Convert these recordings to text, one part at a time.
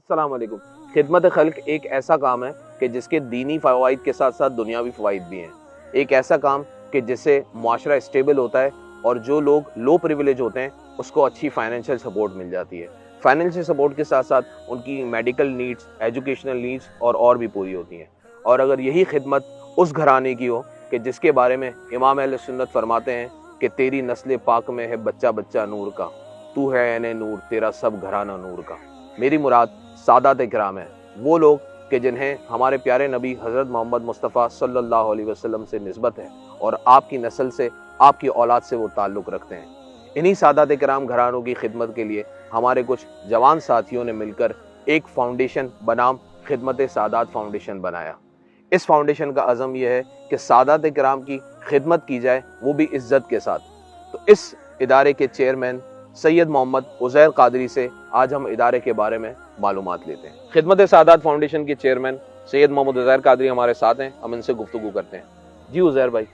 अस्सलाम वालेकुम। खिदमत खल्क एक ऐसा काम है कि जिसके दीनी फ़वाइद के साथ साथ दुनियावी फ़वाइद भी हैं। एक ऐसा काम कि जिससे मुआशरा स्टेबल होता है और जो लोग लो प्रिविलेज होते हैं उसको अच्छी फाइनेंशियल सपोर्ट मिल जाती है। फाइनेंशियल सपोर्ट के साथ साथ उनकी मेडिकल नीड्स, एजुकेशनल नीड्स और भी पूरी होती हैं। और अगर यही खिदमत उस घराने की हो कि जिसके बारे में इमाम अहले सुन्नत फरमाते हैं कि तेरी नस्ल पाक में है बच्चा बच्चा नूर का, तू है एने नूर, तेरा सब घराना नूर का। मेरी मुराद सादात इकराम है, वो लोग कि जिन्हें हमारे प्यारे नबी हज़रत मोहम्मद मुस्तफ़ा सल्लल्लाहु अलैहि वसल्लम से निस्बत है और आपकी नस्ल से, आपकी औलाद से वो ताल्लुक़ रखते हैं। इन्हीं सादात इकराम घरानों की खिदमत के लिए हमारे कुछ जवान साथियों ने मिलकर एक फाउंडेशन बनाम खिदमत सादात फाउंडेशन बनाया। इस फाउंडेशन का अज़म यह है कि सादात इकराम की खिदमत की जाए, वो भी इज़्ज़त के साथ। तो इस इदारे के चेयरमैन सैयद मोहम्मद उज़ैर कादरी से आज हम इदारे के बारे में मालूमात लेते हैं। खिदमत सादात फाउंडेशन के चेयरमैन सैयद मोहम्मद उज़ैर कादरी हमारे साथ हैं, हम इनसे गुफ्तगू करते हैं। जी उज़ैर भाई,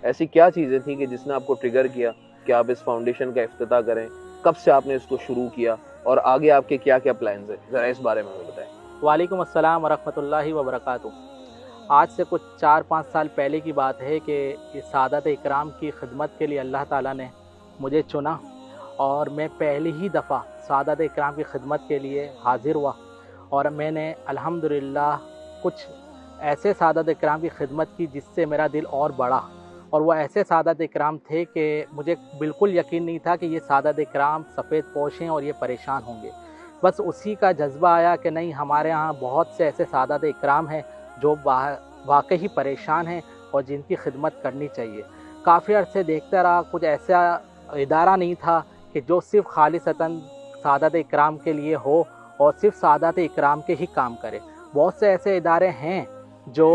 ऐसी क्या चीज़ें थी कि जिसने आपको ट्रिगर किया कि आप इस फाउंडेशन का इफ्तिताह करें? कब से आपने इसको शुरू किया और आगे आपके क्या क्या प्लान्स हैं, ज़रा इस बारे में हमें बताएं। वालेकुम अस्सलाम वरहमतुल्लाहि वबरकातुहू। आज से कुछ 4-5 साल पहले की बात है कि इस सादात इकराम की खिदमत के लिए अल्लाह ताला ने मुझे चुना और मैं पहली ही दफ़ा सादात इकराम की खिदमत के लिए हाज़िर हुआ। और मैंने अल्हम्दुलिल्लाह कुछ ऐसे सादात इकराम की खिदमत की जिससे मेरा दिल और बढ़ा। और वो ऐसे सादात इकराम थे कि मुझे बिल्कुल यकीन नहीं था कि ये सादात इकराम सफ़ेद पोश हैं और ये परेशान होंगे। बस उसी का जज्बा आया कि नहीं, हमारे यहाँ बहुत से ऐसे सादात इकराम हैं जो वाकई परेशान हैं और जिनकी खिदमत करनी चाहिए। काफ़ी अर्से देखता रहा, कुछ ऐसा इदारा नहीं था कि जो सिर्फ़ खालिसतन सादात इकराम के लिए हो और सिर्फ़ सादात इकराम के ही काम करे। बहुत से ऐसे इदारे हैं जो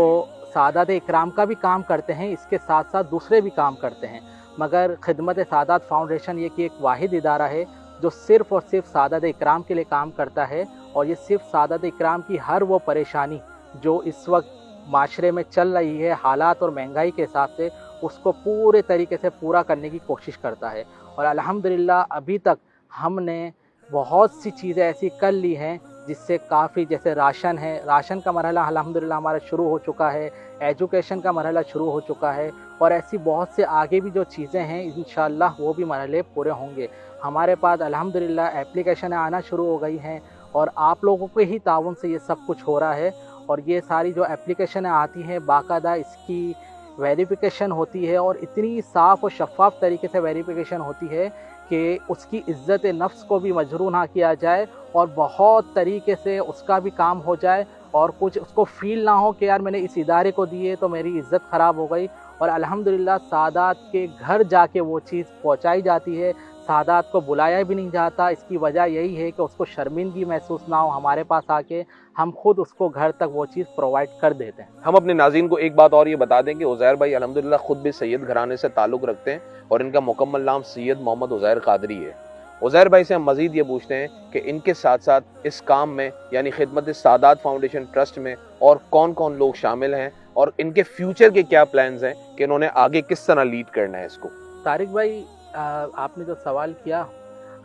सादात इकराम का भी काम करते हैं, इसके साथ साथ दूसरे भी काम करते हैं, मगर खिदमत सादात फाउंडेशन ये कि एक वाहिद इदारा है जो सिर्फ़ और सिर्फ सादात इकराम के लिए काम करता है। और ये सिर्फ सादात इकराम की हर वो परेशानी जो इस वक्त माशरे में चल रही है हालात और महंगाई के हिसाब से, उसको पूरे तरीके से पूरा करने की कोशिश करता है। और अल्हम्दुलिल्लाह अभी तक हमने बहुत सी चीज़ें ऐसी कर ली हैं जिससे काफ़ी, जैसे राशन है, राशन का मरहला अल्हम्दुलिल्लाह हमारा शुरू हो चुका है, एजुकेशन का मरहला शुरू हो चुका है और ऐसी बहुत से आगे भी जो चीज़ें हैं इंशाअल्लाह वो भी मरहले पूरे होंगे। हमारे पास अल्हम्दुलिल्लाह एप्लीकेशन आना शुरू हो गई हैं और आप लोगों के ही ताउन से ये सब कुछ हो रहा है। और ये सारी जो एप्लीकेशन आती हैं बाकायदा इसकी वेरिफिकेशन होती है और इतनी साफ़ और शफ़ाफ़ तरीके से वेरिफिकेशन होती है कि उसकी इज़्ज़त नफ्स को भी मजरू ना किया जाए और बहुत तरीके से उसका भी काम हो जाए और कुछ उसको फ़ील ना हो कि यार मैंने इस इदारे को दिए तो मेरी इज़्ज़त ख़राब हो गई। और अल्हम्दुलिल्लाह सादात के घर जाके वो चीज़ पहुंचाई जाती है, सादात को बुलाया भी नहीं जाता। इसकी वजह यही है कि उसको शर्मिंदगी महसूस ना हो, हमारे पास आके हम खुद उसको घर तक वो चीज़ प्रोवाइड कर देते हैं। हम अपने नाज़रीन को एक बात और ये बता दें कि उज़ैर भाई अल्हम्दुलिल्लाह खुद भी सैयद घराने से ताल्लुक़ रखते हैं और इनका मुकम्मल नाम सैयद मोहम्मद उज़ैर कादरी है। उज़ैर भाई से हम मज़ीद ये पूछते हैं कि इनके साथ साथ इस काम में यानी खिदमत सादात फाउंडेशन ट्रस्ट में और कौन कौन लोग शामिल हैं और इनके फ्यूचर के क्या प्लान्स हैं कि इन्होंने आगे किस तरह लीड करना है इसको। तारिक भाई, आपने जो सवाल किया,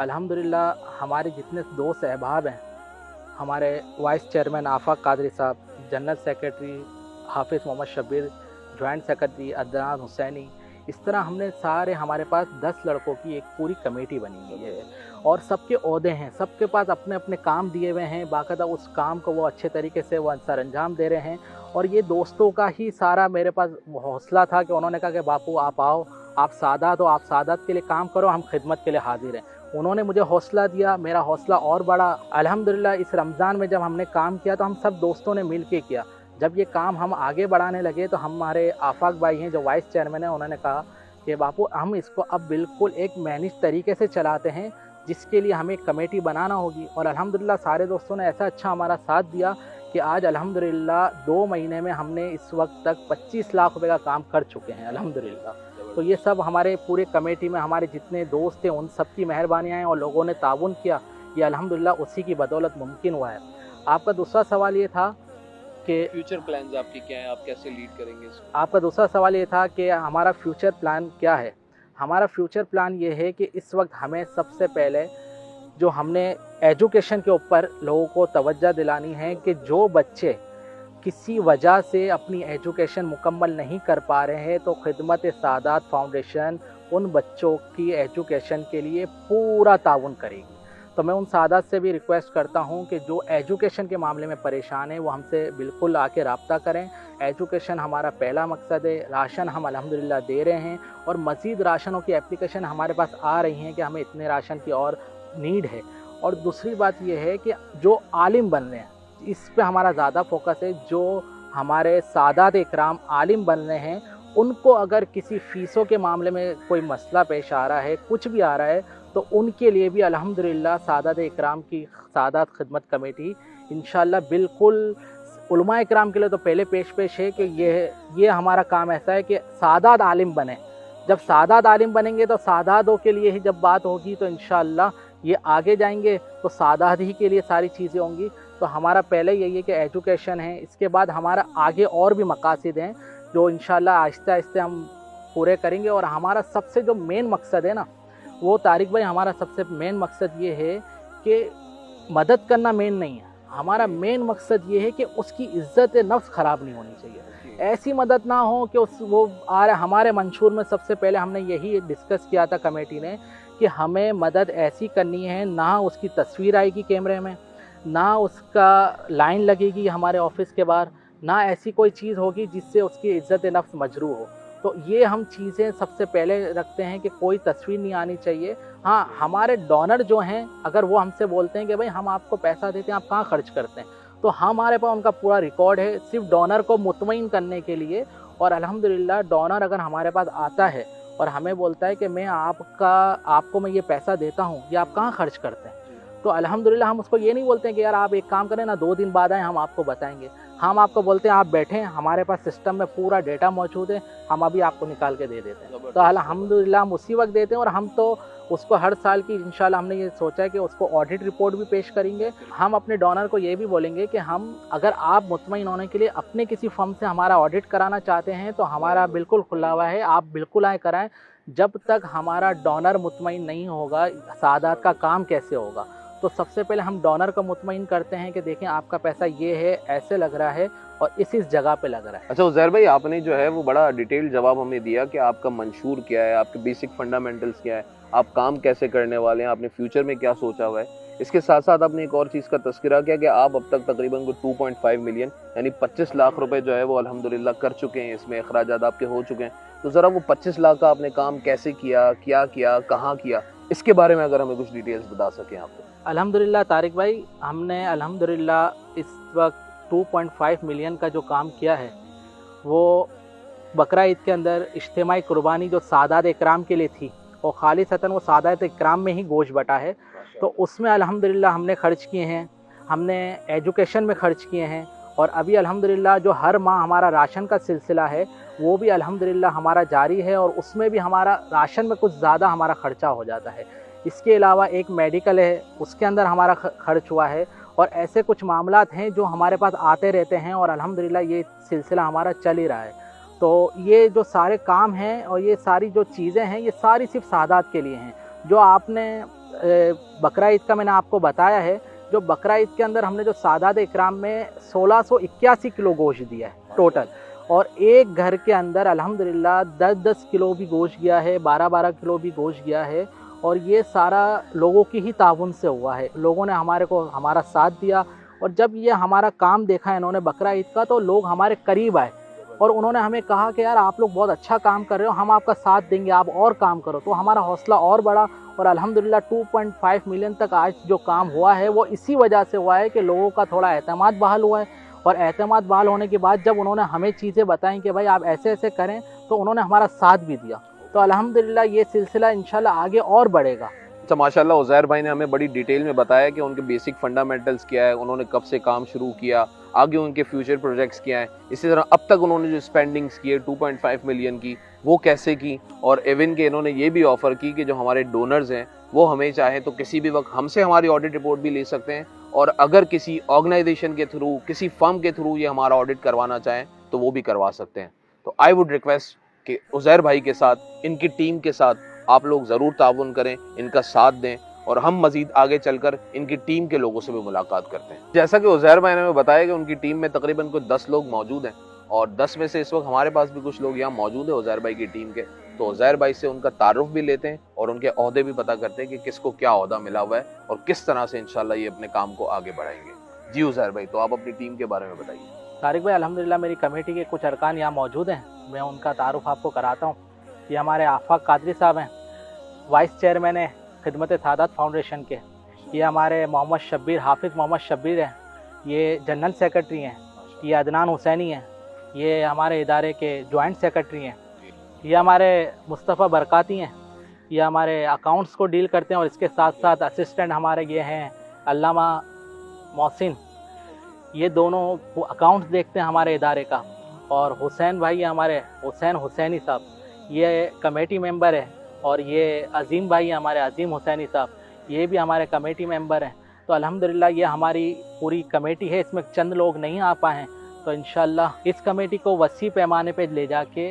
अल्हम्दुलिल्लाह हमारे जितने दोस्त अहबाब हैं, हमारे वाइस चेयरमैन आफाक कादरी साहब, जनरल सेक्रेटरी हाफिज़ मोहम्मद शब्बीर, जॉइंट सेक्रेटरी अदनान हुसैनी, इस तरह हमने सारे, हमारे पास 10 लड़कों की एक पूरी कमेटी बनी हुई है और सबके ओहदे हैं, सबके पास अपने अपने काम दिए हुए हैं। बाकायदा उस काम को वो अच्छे तरीके से वो सर अंजाम दे रहे हैं। और ये दोस्तों का ही सारा मेरे पास हौसला था कि उन्होंने कहा कि बापू आप आओ, आप सादात हो, आप सादात के लिए काम करो, हम खिदमत के लिए हाजिर हैं। उन्होंने मुझे हौसला दिया, मेरा हौसला और बढ़ा। अल्हम्दुलिल्लाह इस रमज़ान में जब हमने काम किया तो हम सब दोस्तों ने मिल के किया। जब ये काम हम आगे बढ़ाने लगे तो हमारे आफाक भाई हैं जो वाइस चेयरमैन हैं, उन्होंने कहा कि बापू हम इसको अब बिल्कुल एक मैनेज तरीके से चलाते हैं, जिसके लिए हमें कमेटी बनाना होगी। और अल्हम्दुलिल्लाह सारे दोस्तों ने ऐसा अच्छा हमारा साथ दिया कि आज अल्हम्दुलिल्लाह 2 महीने में हमने इस वक्त तक 25 लाख रुपए का काम कर चुके हैं अल्हम्दुलिल्लाह। तो ये सब हमारे पूरे कमेटी में हमारे जितने दोस्त थे उन सब की मेहरबानियाँ हैं और लोगों ने ताउन किया, ये अल्हम्दुलिल्लाह उसी की बदौलत मुमकिन हुआ है। आपका दूसरा सवाल ये था कि फ्यूचर प्लान्स आपके क्या हैं, आप कैसे लीड करेंगे इसको? आपका दूसरा सवाल ये था कि हमारा फ्यूचर प्लान क्या है। हमारा फ्यूचर प्लान ये है कि इस वक्त हमें सबसे पहले जो हमने एजुकेशन के ऊपर लोगों को तवज्जो दिलानी है कि जो बच्चे किसी वजह से अपनी एजुकेशन मुकम्मल नहीं कर पा रहे हैं तो खिदमत सादात फाउंडेशन उन बच्चों की एजुकेशन के लिए पूरा ताउन करेगी। तो मैं उन सादात से भी रिक्वेस्ट करता हूं कि जो एजुकेशन के मामले में परेशान है वो हमसे बिल्कुल आके रब्ता करें। एजुकेशन हमारा पहला मकसद है। राशन हम अल्हम्दुलिल्लाह दे रहे हैं और मज़ीद राशनों की एप्लीकेशन हमारे पास आ रही हैं कि हमें इतने राशन की और नीड है। और दूसरी बात ये है कि जो आलिम बन रहे हैं इस पे हमारा ज़्यादा फोकस है। जो हमारे सादात इकराम आलिम बन रहे हैं उनको अगर किसी फ़ीसों के मामले में कोई मसला पेश आ रहा है, कुछ भी आ रहा है, तो उनके लिए भी अल्हम्दुलिल्लाह सादात इकराम की सादात खिदमत कमेटी इंशाअल्लाह बिल्कुल उलमा इकराम के लिए तो पहले पेश है कि ये हमारा काम ऐसा है कि सादात आलिम बने। जब सादात आलिम बनेंगे तो सादातों के लिए ही जब बात होगी तो इंशाअल्लाह ये आगे जाएंगे तो सादात ही के लिए सारी चीज़ें होंगी। तो हमारा पहले यही है कि एजुकेशन है, इसके बाद हमारा आगे और भी मकासद हैं जो इंशाअल्लाह आहिस्ते आहिस्ते हम पूरे करेंगे। और हमारा सबसे जो मेन मकसद है ना वो तारिक भाई, हमारा सबसे मेन मकसद ये है कि मदद करना मेन नहीं है। हमारा मेन मकसद ये है कि उसकी इज़्ज़त नफ्स ख़राब नहीं होनी चाहिए। ऐसी मदद ना हो कि वो आ रहा। हमारे मंशूर में सबसे पहले हमने यही डिस्कस किया था कमेटी ने कि हमें मदद ऐसी करनी है ना उसकी तस्वीर आएगी कैमरे में, ना उसका लाइन लगेगी हमारे ऑफिस के बाहर, ना ऐसी कोई चीज़ होगी जिससे उसकी इज़्ज़त नफ्स मजरू हो। तो ये हम चीज़ें सबसे पहले रखते हैं कि कोई तस्वीर नहीं आनी चाहिए। हाँ, हमारे डोनर जो हैं अगर वो हमसे बोलते हैं कि भाई हम आपको पैसा देते हैं, आप कहाँ खर्च करते हैं, तो हमारे पास उनका पूरा रिकॉर्ड है सिर्फ डोनर को मुतमईन करने के लिए। और अल्हम्दुलिल्लाह डोनर अगर हमारे पास आता है और हमें बोलता है कि मैं आपको मैं ये पैसा देता हूँ, ये आप कहाँ खर्च करते हैं, तो अल्हम्दुलिल्लाह हम उसको ये नहीं बोलते हैं कि यार आप एक काम करें ना 2 दिन बाद आएँ हम आपको बताएंगे। हम आपको बोलते हैं आप बैठें, हमारे पास सिस्टम में पूरा डेटा मौजूद है, हम अभी आपको निकाल के दे देते हैं। तो अल्हम्दुलिल्लाह हम उसी वक्त देते हैं। और हम तो उसको हर साल की इंशाल्लाह हमने ये सोचा है कि उसको ऑडिट रिपोर्ट भी पेश करेंगे। हम अपने डोनर को ये भी बोलेंगे कि हम अगर आप मुतमईन होने के लिए अपने किसी फर्म से हमारा ऑडिट कराना चाहते हैं तो हमारा बिल्कुल खुला हुआ है, आप बिल्कुल आए कराएँ। जब तक हमारा डोनर मुतमईन नहीं होगा सादात का काम कैसे होगा। तो सबसे पहले हम डोनर को मुतमईन करते हैं कि देखें आपका पैसा ये है, ऐसे लग रहा है और इस जगह पे लग रहा है। अच्छा उज़ैर भाई, आपने जो है वो बड़ा डिटेल जवाब हमें दिया कि आपका मंशूर क्या है, आपके बेसिक फंडामेंटल्स क्या है, आप काम कैसे करने वाले हैं, आपने फ्यूचर में क्या सोचा हुआ है। इसके साथ साथ आपने एक और चीज़ का तस्करा किया कि आप अब तक तकरीबन 2.5 मिलियन यानी 25 लाख रुपए जो है वो अल्हम्दुलिल्लाह कर चुके हैं, इसमें अखराजात आपके हो चुके हैं। तो ज़रा वो 25 लाख का आपने काम कैसे किया, क्या किया, कहाँ किया, इसके बारे में अगर हमें कुछ डिटेल्स बता सकें आप। अल्हम्दुलिल्लाह तारिक भाई, हमने अल्हम्दुलिल्लाह इस वक्त 2.5 मिलियन का जो काम किया है वो बकरा ईद के अंदर इज्तिमाई कुर्बानी जो सादात इकराम के लिए थी और खालिसतन वो सादात इकराम में ही गोश्त बटा है। तो उसमें अल्हम्दुलिल्लाह हमने ख़र्च किए हैं, हमने एजुकेशन में ख़र्च किए हैं। और अभी अल्हम्दुलिल्लाह जो हर माह हमारा राशन का सिलसिला है वो भी अल्हम्दुलिल्लाह हमारा जारी है और उसमें भी हमारा राशन में कुछ ज़्यादा हमारा ख़र्चा हो जाता है। इसके अलावा एक मेडिकल है उसके अंदर हमारा खर्च हुआ है। और ऐसे कुछ मामलात हैं जो हमारे पास आते रहते हैं और अल्हम्दुलिल्लाह ये सिलसिला हमारा चल ही रहा है। तो ये जो सारे काम हैं और ये सारी जो चीज़ें हैं ये सारी सिर्फ सादात के लिए हैं। जो आपने बकरा ईद का मैंने आपको बताया है, जो बकरा ईद के अंदर हमने जो सादात इकराम में 1681 किलो गोश्त दिया है टोटल। और एक घर के अंदर अल्हम्दुलिल्लाह 10-10 किलो भी गोश्त गया है, 12-12 किलो भी गोश्त गया है। और ये सारा लोगों की ही ताउन से हुआ है, लोगों ने हमारा साथ दिया। और जब ये हमारा काम देखा है इन्होंने बकरा ईद का तो लोग हमारे करीब आए और उन्होंने हमें कहा कि यार आप लोग बहुत अच्छा काम कर रहे हो, हम आपका साथ देंगे, आप और काम करो। तो हमारा हौसला और बढ़ा और अल्हम्दुलिल्लाह 2.5 मिलियन तक आज जो काम हुआ है वो इसी वजह से हुआ है कि लोगों का थोड़ा एतमाद बहाल हुआ है। और एतमाद बहाल होने के बाद जब उन्होंने हमें चीज़ें बताई कि भाई आप ऐसे ऐसे करें तो उन्होंने हमारा साथ भी दिया। तो अल्हम्दुलिल्लाह ये सिलसिला इंशाल्लाह आगे और बढ़ेगा। अच्छा माशाल्लाह, उज़ैर भाई ने हमें बड़ी डिटेल में बताया कि उनके बेसिक फंडामेंटल्स क्या है, उन्होंने कब से काम शुरू किया, आगे उनके फ्यूचर प्रोजेक्ट्स क्या हैं। इसी तरह अब तक उन्होंने जो स्पेंडिंग्स की है 2.5 मिलियन की वो कैसे की। और इवन के इन्होंने ये भी ऑफ़र की कि जो हमारे डोनर्स हैं वो हमें चाहें तो किसी भी वक्त हमसे हमारी ऑडिट रिपोर्ट भी ले सकते हैं। और अगर किसी ऑर्गेनाइजेशन के थ्रू, किसी फर्म के थ्रू ये हमारा ऑडिट करवाना चाहें तो वो भी करवा सकते हैं। तो आई वुड रिक्वेस्ट कि उज़ैर भाई के साथ, इनकी टीम के साथ आप लोग ज़रूर ताउन करें, इनका साथ दें और हम मजीद आगे चलकर इनकी टीम के लोगों से भी मुलाकात करते हैं। जैसा कि उज़ैर भाई ने बताया कि उनकी टीम में तकरीबन कुछ 10 लोग मौजूद हैं और 10 में से इस वक्त हमारे पास भी कुछ लोग यहाँ मौजूद है उज़ैर भाई की टीम के। तो उज़ैर भाई से उनका तारुफ भी लेते हैं और उनके ओहदे भी पता करते हैं कि किसको क्या ओहदा मिला हुआ है और किस तरह से इंशाल्लाह ये अपने काम को आगे बढ़ाएंगे। जी उज़ैर भाई, तो आप अपनी टीम के बारे में बताइए। तारिक भाई, अल्हम्दुलिल्लाह मेरी कमेटी के कुछ अरकान यहाँ मौजूद हैं, मैं उनका तारुफ आपको कराता हूँ। ये हमारे आफाक कादरी साहब हैं, वाइस चेयरमैन है खिदमत सादात फाउंडेशन के। ये हमारे मोहम्मद शब्बीर, हाफिज़ मोहम्मद शब्बीर हैं, ये जनरल सेक्रेटरी हैं। ये अदनान हुसैनी हैं, ये हमारे इदारे के जॉइंट सेक्रेटरी हैं। ये हमारे मुस्तफ़ा बरकाती हैं, ये हमारे अकाउंट्स को डील करते हैं और इसके साथ साथ असिस्टेंट हमारे ये हैं अल्लामा मोहसिन, ये दोनों अकाउंट्स देखते हैं हमारे इदारे का। और हुसैन भाई हमारे हुसैन हुसैनी साहब, ये कमेटी मेंबर है। और ये अज़ीम भाई हमारे अज़ीम हुसैनी साहब, ये भी हमारे कमेटी मेंबर हैं। तो अल्हम्दुलिल्लाह ये हमारी पूरी कमेटी है, इसमें चंद लोग नहीं आ पाए हैं। तो इंशाल्लाह इस कमेटी को वसी पैमाने पे ले जाके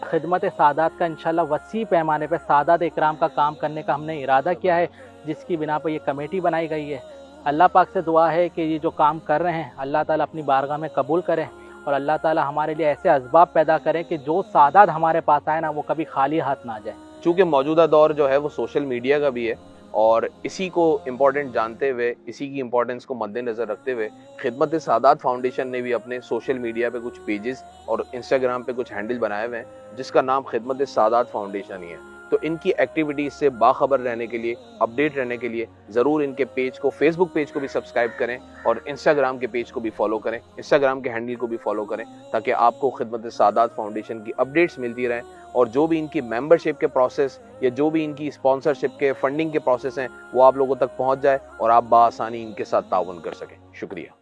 खिदमत सादात का इंशाल्लाह वसी पैमाने पे सादात इकराम का काम करने का हमने इरादा किया है, जिसकी बिना पर ये कमेटी बनाई गई है। अल्लाह पाक से दुआ है कि ये जो काम कर रहे हैं अल्लाह ताला अपनी बारगाह में कबूल करें और अल्लाह ताला हमारे लिए ऐसे असबाब पैदा करें कि जो सादात हमारे पास आए ना, वो कभी खाली हाथ ना जाए। चूँकि मौजूदा दौर जो है वो सोशल मीडिया का भी है और इसी को इम्पोर्टेंट जानते हुए, इसी की इम्पोर्टेंस को मद्देनज़र रखते हुए खिदमत सादात फाउंडेशन ने भी अपने सोशल मीडिया पे कुछ पेजेस और इंस्टाग्राम पे कुछ हैंडल बनाए हुए हैं जिसका नाम खिदमत सादात फाउंडेशन ही है। तो इनकी एक्टिविटीज़ से बाखबर रहने के लिए, अपडेट रहने के लिए ज़रूर इनके पेज को, फेसबुक पेज को भी सब्सक्राइब करें और इंस्टाग्राम के पेज को भी फॉलो करें, इंस्टाग्राम के हैंडल को भी फॉलो करें, ताकि आपको खिदमत सादात फाउंडेशन की अपडेट्स मिलती रहें और जो भी इनकी मेंबरशिप के प्रोसेस या जो भी इनकी स्पॉन्सरशिप के फंडिंग के प्रोसेस हैं वो आप लोगों तक पहुंच जाए और आप बआसानी इनके साथ ताउन कर सकें। शुक्रिया।